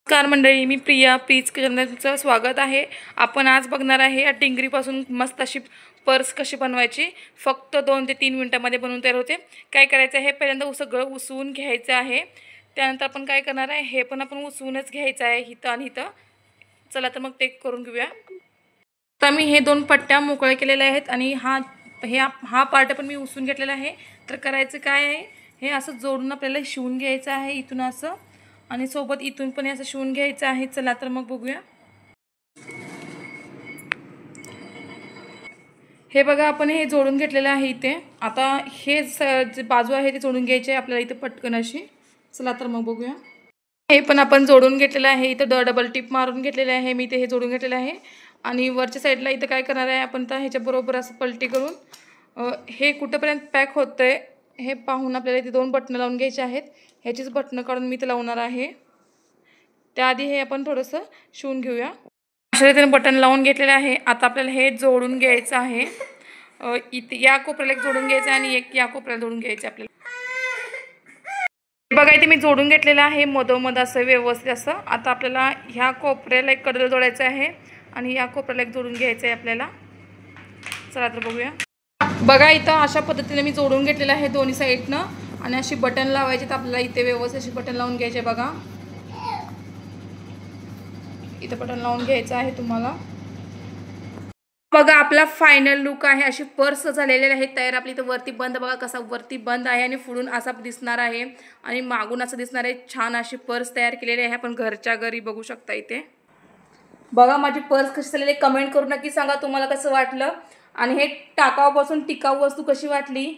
नमस्कार मंडळी, मी प्रिया प्रीज किचनचं स्वागत आहे। आपण आज बघणार आहे या टिंगरीपासून मस्त अशी पर्स कशी बनवायची। फक्त 2 ते 3 मिनिटांमध्ये बनवून तयार होते। काय करायचं आहे, पहिल्यांदा सगळं उसवून घ्यायचं आहे। त्यानंतर आपण काय करणार आहे, हे पण आपण उसवूनच घ्यायचं आहे हिथं आणि हिथं। चला तर मग ते करून घेऊया। तर मी हे 2 पट्ट्या मोकळ्या केलेल्या आहेत आणि हा पार्ट पण मी उसवून घेतलेला आहे। तर करायचं काय आहे, हे असं जोडून आपल्याला शिवून घ्यायचं आहे इथून असं, आणि सोबत इथून पण असं शिवून घ्यायचं आहे। चला तर मग बघूया। हे बघा, आपण हे जोडून घेतलेलं आहे इथे। आता हे जे बाजू आहे ते जोडून घ्यायचे आहे आपल्याला इथे पटकन अशी। चला तर मग बघूया। हे पण आपण जोडून घेतलेलं आहे इथे, डबल टिप मारून घेतलेले आहे मी इथे, हे जोडून घेतलेलं आहे। आणि वरच्या साईडला इथे काय करणार आहे आपण, तर ह्याच्या बरोबर असं पलटी करून हे कुठेपर्यंत पॅक होतंय हे पाहून आपल्याला इथे 2 बटणं लावून घ्यायचे आहेत। ह्याचीच बटणं काढून मी इथे लावणार आहे। त्याआधी हे आपण थोडंसं शिवून घेऊया। अशा रीतीने बटन लावून घेतलेले आहे। आता आपल्याला हे जोडून घ्यायचं आहे। इथे या कोपऱ्याला एक जोडून घ्यायचं आहे आणि एक या कोपऱ्याला जोडून घ्यायचं आपल्याला। बघा, इथे मी जोडून घेतलेलं आहे मधोमध असं व्यवस्थित असं। आता आपल्याला ह्या कोपऱ्याला एक कडलं जोडायचं आहे आणि या कोपऱ्याला एक जोडून घ्यायचं आहे आपल्याला। चला तर बघूया। बघा, इथं अशा पद्धतीने मी जोडून घेतलेलं आहे दोन्ही साईडनं, आणि अशी बटन लावायची। तर आपल्याला इथे व्यवस्थित अशी बटन लावून घ्यायचे। बघा, इथे बटन लावून घ्यायचं आहे तुम्हाला। बघा, आपला फायनल लुक आहे। अशी पर्स झालेली आहे तयार आपली। इथं वरती बंद, बघा कसा वरती बंद आहे आणि पुढून असा दिसणार आहे आणि मागून असं दिसणार आहे। छान अशी पर्स तयार केलेली आहे आपण घरच्या घरी, बघू शकता इथे। बघा, माझी पर्स कशी झालेली आहे कमेंट करून नक्की सांगा तुम्हाला कसं वाटलं, आणि हे टाकाऊपासून टिकाऊ वस्तू कशी वाटली।